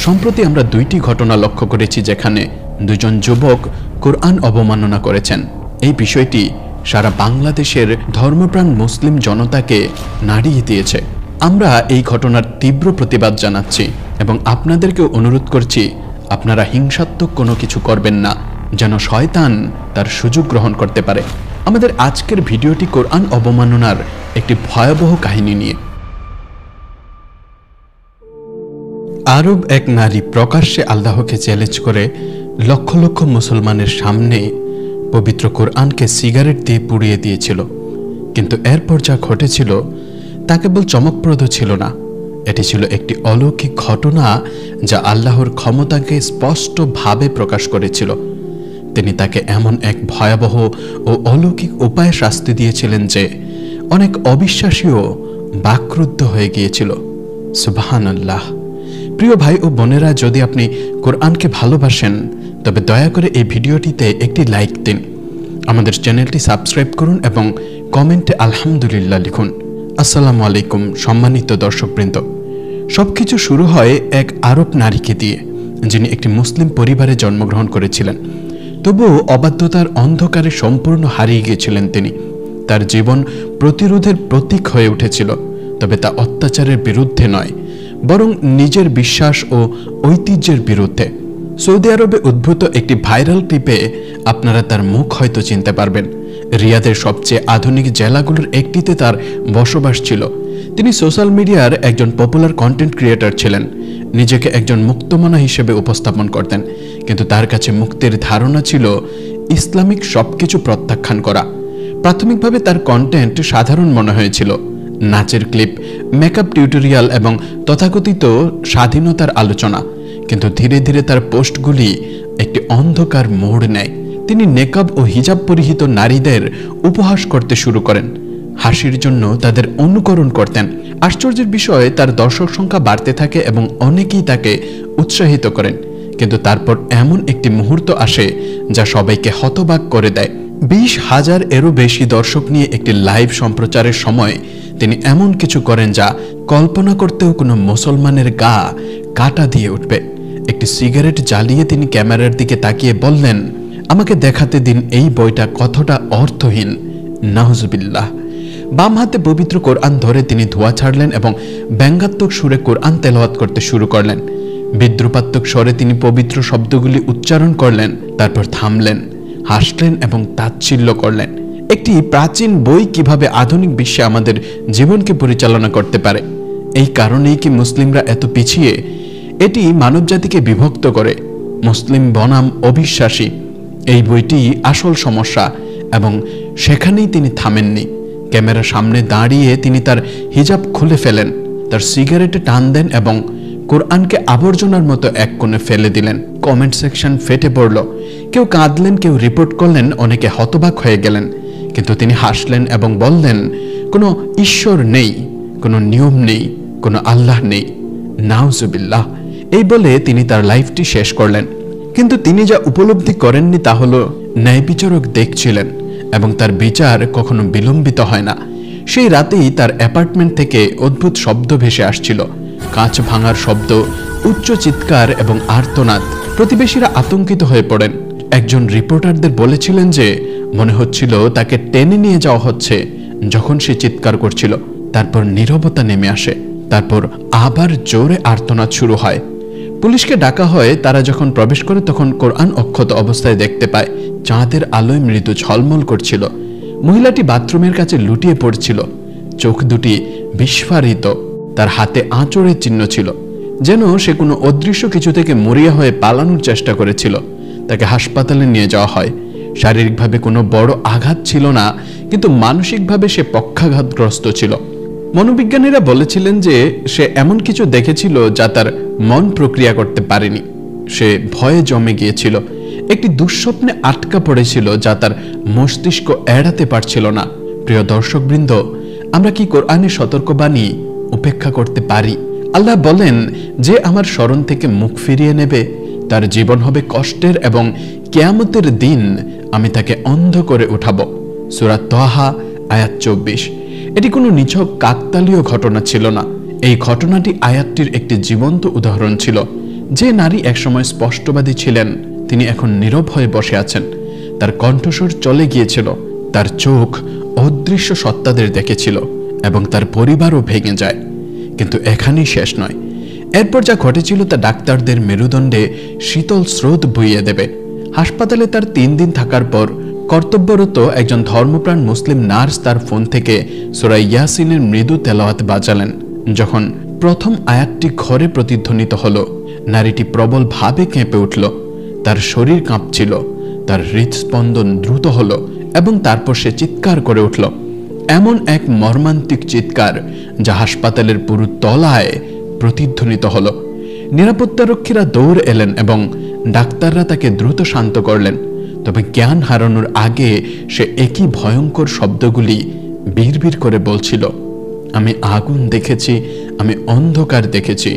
সম্প্রতি আমরা দুইটি ঘটনা লক্ষ্য করেছি যেখানে দুজন যুবক কোরআন অবমাননা করেছেন। এই বিষয়টি সারা বাংলাদেশের ধর্মপ্রাণ মুসলিম জনতাকে নাড়িয়ে দিয়েছে। আমরা এই ঘটনার তীব্র প্রতিবাদ জানাচ্ছি এবং আপনাদেরকেও অনুরোধ করছি আপনারা হিংসাত্মক কোনো কিছু করবেন না, যেন শয়তান তার সুযোগ গ্রহণ করতে পারে। আমাদের আজকের ভিডিওটি কোরআন অবমাননার একটি ভয়াবহ কাহিনী নিয়ে। আরব এক নারী প্রকাশ্যে আল্লাহকে চ্যালেঞ্জ করে লক্ষ লক্ষ মুসলমানের সামনে পবিত্র কোরআনকে সিগারেট দিয়ে পুড়িয়ে দিয়েছিল। কিন্তু এরপর যা ঘটেছিল তা কেবল চমকপ্রদ ছিল না, এটি ছিল একটি অলৌকিক ঘটনা যা আল্লাহর ক্ষমতাকে স্পষ্টভাবে প্রকাশ করেছিল। তিনি তাকে এমন এক ভয়াবহ ও অলৌকিক উপায়ে শাস্তি দিয়েছিলেন যে অনেক অবিশ্বাসীও বাকরুদ্ধ হয়ে গিয়েছিল। সুবহানাল্লাহ। প্রিয় ভাই ও বোনেরা, যদি আপনি কোরআনকে ভালোবাসেন তবে দয়া করে এই ভিডিওটিতে একটি লাইক দিন, আমাদের চ্যানেলটি সাবস্ক্রাইব করুন এবং কমেন্টে আলহামদুলিল্লাহ লিখুন। আসসালামু আলাইকুম সম্মানিত দর্শকবৃন্দ। সবকিছু শুরু হয় এক আরব নারীকে দিয়ে, যিনি একটি মুসলিম পরিবারে জন্মগ্রহণ করেছিলেন। তবুও অবাধ্যতার অন্ধকারে সম্পূর্ণ হারিয়ে গিয়েছিলেন তিনি। তার জীবন প্রতিরোধের প্রতীক হয়ে উঠেছিল, তবে তা অত্যাচারের বিরুদ্ধে নয়, বরং নিজের বিশ্বাস ও ঐতিহ্যের বিরুদ্ধে। সৌদি আরবে উদ্ভূত একটি ভাইরাল ক্লিপে আপনারা তার মুখ হয়তো চিনতে পারবেন। রিয়াদের সবচেয়ে আধুনিক জেলাগুলোর একটিতে তার বসবাস ছিল। তিনি সোশ্যাল মিডিয়ার একজন পপুলার কন্টেন্ট ক্রিয়েটর ছিলেন। নিজেকে একজন মুক্তমনা হিসেবে উপস্থাপন করতেন, কিন্তু তার কাছে মুক্তির ধারণা ছিল ইসলামিক সবকিছু প্রত্যাখ্যান করা। প্রাথমিকভাবে তার কন্টেন্ট সাধারণ মনে হয়েছিল, নাচের ক্লিপ, মেকআপ টিউটোরিয়াল এবং তথাকথিত স্বাধীনতার আলোচনা। কিন্তু ধীরে ধীরে তার পোস্টগুলি একটি অন্ধকার মোড় নেয়। তিনি নেকাব ও হিজাব পরিহিত নারীদের উপহাস করতে শুরু করেন, হাসির জন্য তাদের অনুকরণ করতেন। আশ্চর্যের বিষয়ে তার দর্শক সংখ্যা বাড়তে থাকে এবং অনেকেই তাকে উৎসাহিত করেন। কিন্তু তারপর এমন একটি মুহূর্ত আসে যা সবাইকে হতবাক করে দেয়। 20,000 এরও বেশি দর্শক নিয়ে একটি লাইভ সম্প্রচারের সময় তিনি এমন কিছু করেন যা কল্পনা করতেও কোনো মুসলমানের গা কাটা দিয়ে উঠবে। একটি সিগারেট জ্বালিয়ে তিনি ক্যামেরার দিকে তাকিয়ে বললেন, আমাকে দেখাতে দিন এই বইটা কতটা অর্থহীন। নাউজুবিল্লাহ। বাম হাতে পবিত্র কোরআন ধরে তিনি ধোঁয়া ছাড়লেন এবং ব্যঙ্গাত্মক সুরে কোরআন তেলাওয়াত করতে শুরু করলেন। বিদ্রুপাত্মক স্বরে তিনি পবিত্র শব্দগুলি উচ্চারণ করলেন, তারপর থামলেন, হাসলেন এবং তাচ্ছিল্য করলেন। একটি প্রাচীন বই কিভাবে আধুনিক বিশ্বে আমাদের জীবনকে পরিচালনা করতে পারে? এই কারণেই কি মুসলিমরা এত পিছিয়ে? এটি মানবজাতিকে বিভক্ত করে। মুসলিম বনাম অবিশ্বাসী, এই বইটি আসল সমস্যা। এবং সেখানেই তিনি থামেননি। ক্যামেরার সামনে দাঁড়িয়ে তিনি তার হিজাব খুলে ফেলেন, তার সিগারেটে টান দেন এবং কোরআনকে আবর্জনার মতো এক কোণে ফেলে দিলেন। কমেন্ট সেকশন ফেটে পড়ল। কেউ কাঁদলেন, কেউ রিপোর্ট করলেন, অনেকে হতবাক হয়ে গেলেন। কিন্তু তিনি হাসলেন এবং বললেন, কোনো ঈশ্বর নেই, কোনো নিয়ম নেই, কোনো আল্লাহ নেই। নাউজুবিল্লাহ। এই বলে তিনি তার লাইফটি শেষ করলেন। কিন্তু তিনি যা উপলব্ধি করেননি তা হলো ন্যায় বিচারক দেখছিলেন এবং তার বিচার কখনো বিলম্বিত হয় না। সেই রাতেই তার অ্যাপার্টমেন্ট থেকে অদ্ভুত শব্দ ভেসে আসছিল, কাঁচ ভাঙার শব্দ, উচ্চ চিৎকার এবং আর্তনাদ। প্রতিবেশীরা আতঙ্কিত হয়ে পড়েন। একজন রিপোর্টারদের বলেছিলেন যে মনে হচ্ছিল তাকে টেনে নিয়ে যাওয়া হচ্ছে যখন সে চিৎকার করছিল। তারপর নীরবতা নেমে আসে, তারপর আবার জোরে আর্তনাদ শুরু হয়। পুলিশকে ডাকা হয়। তারা যখন প্রবেশ করে তখন কোরআন অক্ষত অবস্থায় দেখতে পায়। চাঁদের আলোয় মৃদু ঝলমল করছিল। মহিলাটি বাথরুমের কাছে লুটিয়ে পড়ছিল, চোখ দুটি বিস্ফারিত। তার হাতে আঁচড়ের চিহ্ন ছিল, যেন সে কোনো অদৃশ্য কিছু থেকে মরিয়া হয়ে পালানোর চেষ্টা করেছিল। তাকে হাসপাতালে নিয়ে যাওয়া হয়। শারীরিকভাবে কোনো বড় আঘাত ছিল না, কিন্তু মানসিকভাবে সে পক্ষাঘাতগ্রস্ত ছিল। মনোবিজ্ঞানীরা বলেছিলেন যে সে এমন কিছু দেখেছিল যা তার মন প্রক্রিয়া করতে পারেনি। সে ভয়ে জমে গিয়েছিল, একটি দুঃস্বপ্নে আটকা পড়েছিল যা তার মস্তিষ্ক এড়াতে পারছিল না। প্রিয় দর্শকবৃন্দ, আমরা কি কোরআনের সতর্কবাণী উপেক্ষা করতে পারি? আল্লাহ বলেন, যে আমার স্মরণ থেকে মুখ ফিরিয়ে নেবে তার জীবন হবে কষ্টের এবং কিয়ামতের দিন আমি তাকে অন্ধ করে উঠাবো। সূরা তাহা আয়াত 24। এটি কোনো নিছক কাকতালীয় ঘটনা ছিল না। এই ঘটনাটি আয়াতটির একটি জীবন্ত উদাহরণ ছিল, যে নারী একসময় স্পষ্টবাদী ছিলেন তিনি এখন নীরব হয়ে বসে আছেন। তার কণ্ঠস্বর চলে গিয়েছিল, তার চোখ অদৃশ্য সত্তাদের দেখেছিল এবং তার পরিবারও ভেঙে যায়। কিন্তু এখানেই শেষ নয়। এরপর যা ঘটেছিল তা ডাক্তারদের মেরুদণ্ডে শীতল স্রোত বইয়ে দেবে। হাসপাতালে তার 3 দিন থাকার পর কর্তব্যরত একজন ধর্মপ্রাণ মুসলিম নার্স তার ফোন থেকে সূরা ইয়াসিনের মৃদু তেলাওয়াত বাজালেন। যখন প্রথম আয়াতটি ঘরে প্রতিধ্বনিত হলো, নারীটি প্রবলভাবে কেঁপে উঠল। তার শরীর কাঁপছিল, তার হৃদস্পন্দন দ্রুত হলো এবং তারপর সে চিৎকার করে উঠল। এমন এক মর্মান্তিক চিৎকার যা হাসপাতালের পুরো তলায় প্রতিধ্বনিত হলো। নিরাপত্তারক্ষীরা দৌড় এলেন এবং ডাক্তাররা তাকে দ্রুত শান্ত করলেন। তবে জ্ঞান হারানোর আগে সে একই ভয়ঙ্কর শব্দগুলি বিড়বিড় করে বলছিল, আমি আগুন দেখেছি, আমি অন্ধকার দেখেছি,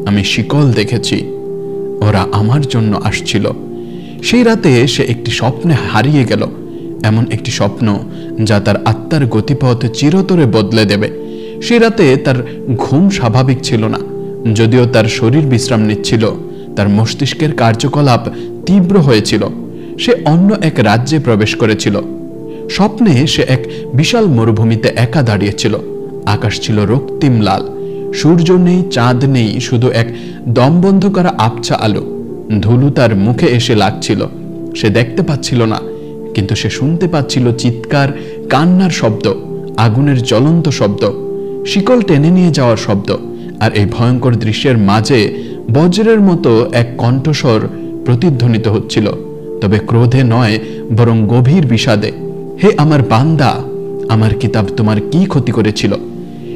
আমি শিকল দেখেছি, ওরা আমার জন্য আসছিল। সেই রাতে সে একটি স্বপ্নে হারিয়ে গেল, এমন একটি স্বপ্ন যা তার আত্মার গতিপথ চিরতরে বদলে দেবে। সেই রাতে তার ঘুম স্বাভাবিক ছিল না। যদিও তার শরীর বিশ্রাম নিচ্ছিল, তার মস্তিষ্কের কার্যকলাপ তীব্র হয়েছিল। সে অন্য এক রাজ্যে প্রবেশ করেছিল। স্বপ্নে সে এক বিশাল মরুভূমিতে একা দাঁড়িয়েছিল। আকাশ ছিল রক্তিম লাল, সূর্য নেই, চাঁদ নেই, শুধু এক দমবন্ধ করা আবছা আলো। ধুলো তার মুখে এসে লাগছিল। সে দেখতে পাচ্ছিল না, কিন্তু সে শুনতে পাচ্ছিল চিৎকার, কান্নার শব্দ, আগুনের জ্বলন্ত শব্দ, শিকল টেনে নিয়ে যাওয়ার শব্দ। আর এই ভয়ঙ্কর দৃশ্যের মাঝে বজ্রের মতো এক কণ্ঠস্বর প্রতিধ্বনিত হচ্ছিল, তবে ক্রোধে নয় বরং গভীর বিষাদে। হে আমার বান্দা, আমার কিতাব তোমার কি ক্ষতি করেছিল?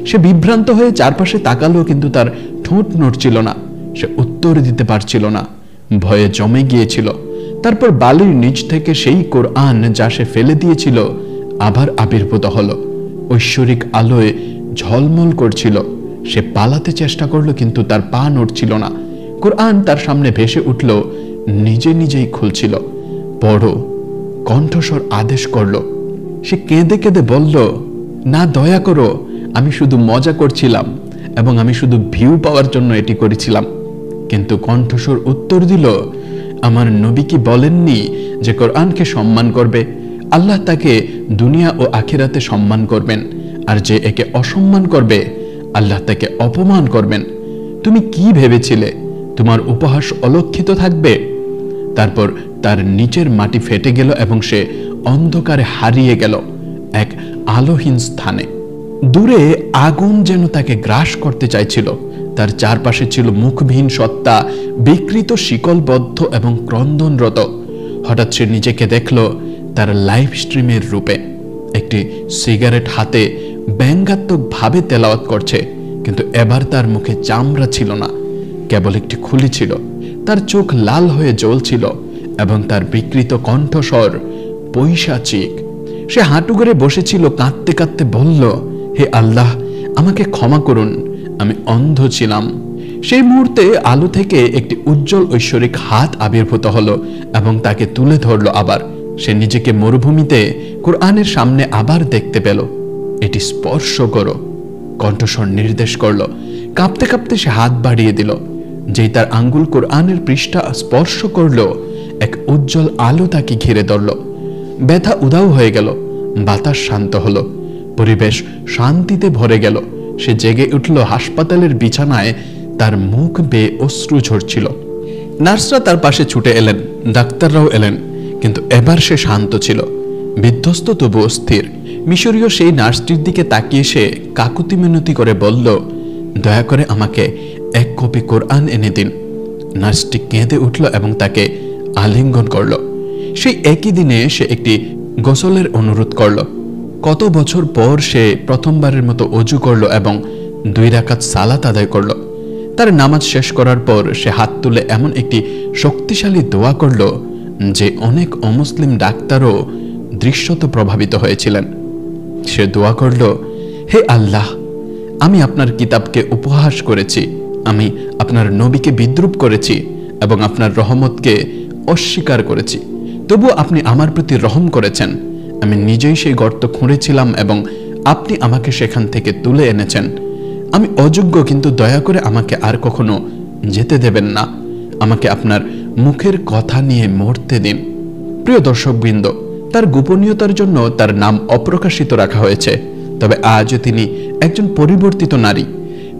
সে বিভ্রান্ত হয়ে চারপাশে তাকালো, কিন্তু তার ঠোঁট নড়ছিল না। সে উত্তর দিতে পারছিল না, ভয়ে জমে গিয়েছিল। তারপর বালির নিচ থেকে সেই কোরআন যা সে ফেলে দিয়েছিল আবার আবির্ভূত হলো, ঐশ্বরিক আলোয় ঝলমল করছিল। সে পালাতে চেষ্টা করলো, কিন্তু তার পা নড়ছিল না। কোরআন তার সামনে ভেসে উঠল, নিজে নিজেই খুলছিল। পড়ো, কণ্ঠস্বর আদেশ করল। সে কেঁদে কেঁদে বলল, না, দয়া করো, আমি শুধু মজা করছিলাম এবং আমি শুধু ভিউ পাওয়ার জন্য এটি করেছিলাম। কিন্তু কণ্ঠস্বর উত্তর দিল, আমার নবী কি বলেননি যে কোরআনকে সম্মান করবে? আল্লাহ তাকে দুনিয়া ও আখিরাতে সম্মান করবেন, আর যে একে অসম্মান করবে আল্লাহ তাকে অপমান করবেন। তুমি কি ভেবেছিলে তোমার উপহাস অলক্ষিত থাকবে? তারপর তার নিচের মাটি ফেটে গেল এবং সে অন্ধকারে হারিয়ে গেল এক আলোহীন স্থানে। দূরে আগুন যেন তাকে গ্রাস করতে চাইছিল। তার চারপাশে ছিল মুখবিহীন সত্তা, বিকৃত, শিকলবদ্ধ এবং ক্রন্দনরত। হঠাৎ সে নিজেকে দেখল তার লাইভ স্ট্রিমের রূপে, একটি সিগারেট হাতে ব্যঙ্গাত্মকভাবে তেলাওয়াত করছে। কিন্তু এবার তার মুখে চামড়া ছিল না, কেবল একটি খুলি ছিল। তার চোখ লাল হয়ে জ্বলছিল এবং তার বিকৃত কণ্ঠস্বর পৈশাচিক। সে হাঁটু করে বসেছিল, কাঁদতে কাঁদতে বলল, হে আল্লাহ, আমাকে ক্ষমা করুন, আমি অন্ধ ছিলাম। সেই মুহূর্তে আলো থেকে একটি উজ্জ্বল ঐশ্বরিক হাত আবির্ভূত হলো এবং তাকে তুলে ধরল। আবার সে নিজেকে মরুভূমিতে কোরআনের সামনে আবার দেখতে পেল। এটি স্পর্শ করো, কণ্ঠস্বর নির্দেশ করল। কাঁপতে কাঁপতে সে হাত বাড়িয়ে দিল। যেই তার আঙ্গুল কোরআনের পৃষ্ঠা স্পর্শ করল, এক উজ্জ্বল আলো তাকে ঘিরে ধরল। ব্যথা উধাও হয়ে গেল, বাতাস শান্ত হলো, পরিবেশ শান্তিতে ভরে গেল। সে জেগে উঠল। হাসপাতালের বিছানায় তার মুখ বেয়ে অশ্রু ঝরছিল। নার্সরা তার পাশে ছুটে এলেন, ডাক্তাররাও এলেন, কিন্তু এবার সে শান্ত ছিল, বিধ্বস্ত তবু অস্থির। মিশরীয় সেই নার্সটির দিকে তাকিয়ে সে কাকুতি মিনতি করে বলল, দয়া করে আমাকে এক কপি কোরআন এনে দিন। নার্সটি কেঁদে উঠল এবং তাকে আলিঙ্গন করল। সেই একই দিনে সে একটি গোসলের অনুরোধ করল। কত বছর পর সে প্রথমবারের মতো অজু করল এবং 2 রাকাত সালাত আদায় করল। তার নামাজ শেষ করার পর সে হাত তুলে এমন একটি শক্তিশালী দোয়া করল যে অনেক অমুসলিম ডাক্তারও দৃশ্যত প্রভাবিত হয়েছিলেন। সে দোয়া করল, হে আল্লাহ, আমি আপনার কিতাবকে উপহাস করেছি, আমি আপনার নবীকে বিদ্রূপ করেছি এবং আপনার রহমতকে অস্বীকার করেছি। তবু আপনি আমার প্রতি রহম করেছেন। আমি নিজেই সেই গর্ত খুঁড়েছিলাম এবং আপনি আমাকে সেখান থেকে তুলে এনেছেন। আমি অযোগ্য, কিন্তু দয়া করে আমাকে আর কখনো যেতে দেবেন না। আমাকে আপনার মুখের কথা নিয়ে মরতে দিন। প্রিয় দর্শকবৃন্দ, তার গোপনীয়তার জন্য তার নাম অপ্রকাশিত রাখা হয়েছে। তবে আজও তিনি একজন পরিবর্তিত নারী।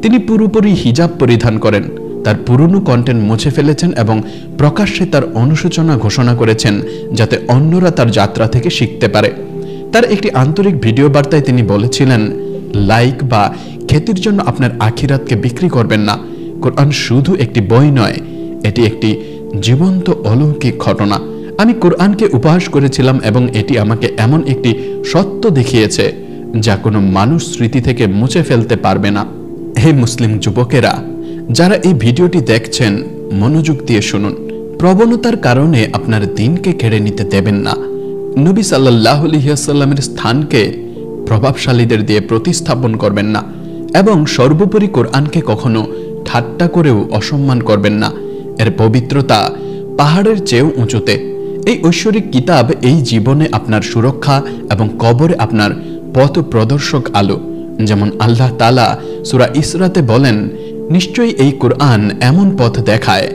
তিনি পুরোপুরি হিজাব পরিধান করেন, তার পুরনো কন্টেন্ট মুছে ফেলেছেন এবং প্রকাশ্যে তার অনুশোচনা ঘোষণা করেছেন যাতে অন্যরা তার যাত্রা থেকে শিখতে পারে। তার একটি আন্তরিক ভিডিও বার্তায় তিনি বলেছিলেন, লাইক বা খ্যাতির জন্য আপনার আখিরাতকে বিক্রি করবেন না। কোরআন শুধু একটি বই নয়, এটি একটি জীবন্ত অলৌকিক ঘটনা। আমি কোরআনকে উপহাস করেছিলাম এবং এটি আমাকে এমন একটি সত্য দেখিয়েছে যা কোনো মানুষ স্মৃতি থেকে মুছে ফেলতে পারবে না। হে মুসলিম যুবকেরা, যারা এই ভিডিওটি দেখছেন, মনোযোগ দিয়ে শুনুন। প্রবণতার কারণে আপনার দিনকে কেড়ে নিতে দেবেন না। নবী সাল্লাল্লাহু আলাইহি ওয়াসাল্লামের স্থানকে প্রভাবশালীদের দিয়ে প্রতিস্থাপন করবেন না এবং সর্বোপরি কোরআনকে কখনো ঠাট্টা করেও অসম্মান করবেন না। এর পবিত্রতা পাহাড়ের চেয়েও উঁচুতে। এই ঐশ্বরিক কিতাব এই জীবনে আপনার সুরক্ষা এবং কবরে আপনার পথ প্রদর্শক আলো। যেমন আল্লাহ তাআলা সূরা ইসরাতে বলেন, নিশ্চয়ই এই কোরআন এমন পথ দেখায়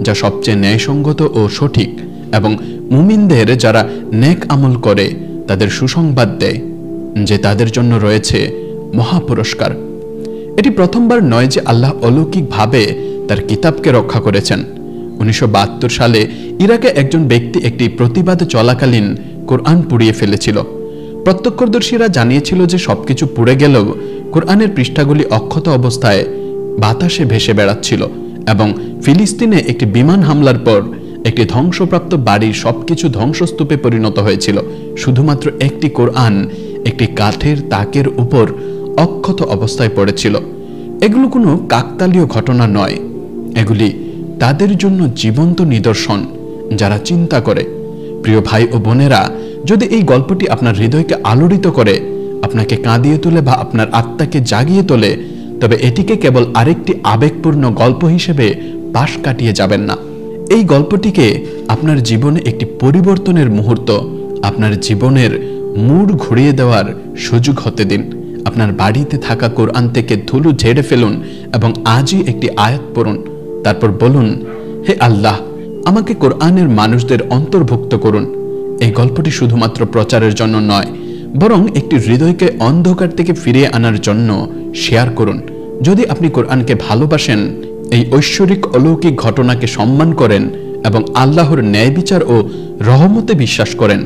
যা সবচেয়ে ন্যায়সঙ্গত ও সঠিক, এবং মুমিনদের যারা নেক আমল করে তাদের সুসংবাদ দেয় যে তাদের জন্য রয়েছে মহাপুরস্কার। এটি প্রথমবার নয় যে আল্লাহ অলৌকিকভাবে তার কিতাবকে রক্ষা করেছেন। 1972 সালে ইরাকে একজন ব্যক্তি একটি প্রতিবাদ চলাকালীন কোরআন পুড়িয়ে ফেলেছিল। প্রত্যক্ষদর্শীরা জানিয়েছিল যে সবকিছু পুড়ে গেলেও কোরআনের পৃষ্ঠাগুলি অক্ষত অবস্থায় বাতাসে ভেসে বেড়াচ্ছিল, এবং ফিলিস্তিনে একটি বিমান হামলার পর একটি ধ্বংসপ্রাপ্ত বাড়ির সবকিছু ধ্বংসস্তূপে পরিণত হয়েছিল। শুধুমাত্র একটি কোরআন একটি কাঠের তাকের উপর অক্ষত অবস্থায় পড়েছিল। এগুলো কোনো কাকতালীয় ঘটনা নয়, এগুলি তাদের জন্য জীবন্ত নিদর্শন যারা চিন্তা করে। প্রিয় ভাই ও বোনেরা, যদি এই গল্পটি আপনার হৃদয়কে আলোড়িত করে, আপনাকে কাঁদিয়ে তোলে বা আপনার আত্মাকে জাগিয়ে তোলে, তবে এটিকে কেবল আরেকটি আবেগপূর্ণ গল্প হিসেবে পাশ কাটিয়ে যাবেন না। এই গল্পটিকে আপনার জীবনে একটি পরিবর্তনের মুহূর্ত, আপনার জীবনের মুড ঘুরিয়ে দেওয়ার সুযোগ হতে দিন। আপনার বাড়িতে থাকা কোরআন থেকে ধুলো ঝেড়ে ফেলুন এবং আজই একটি আয়াত পড়ুন। তারপর বলুন, হে আল্লাহ, আমাকে কোরআনের মানুষদের অন্তর্ভুক্ত করুন। এই গল্পটি শুধুমাত্র প্রচারের জন্য নয়, বরং একটি হৃদয়কে অন্ধকার থেকে ফিরিয়ে আনার জন্য শেয়ার করুন। যদি আপনি কোরআনকে ভালোবাসেন, এই ঐশ্বরিক অলৌকিক ঘটনাকে সম্মান করেন এবং আল্লাহর ন্যায় বিচার ও রহমতে বিশ্বাস করেন,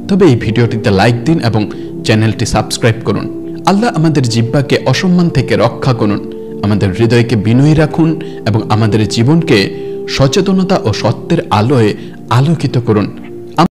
তবে এই ভিডিওটিতে লাইক দিন এবং চ্যানেলটি সাবস্ক্রাইব করুন। আল্লাহ আমাদের জিহ্বাকে অসম্মান থেকে রক্ষা করুন, আমাদের হৃদয়কে বিনয়ী রাখুন এবং আমাদের জীবনকে সচেতনতা ও সত্যের আলোয় আলোকিত করুন।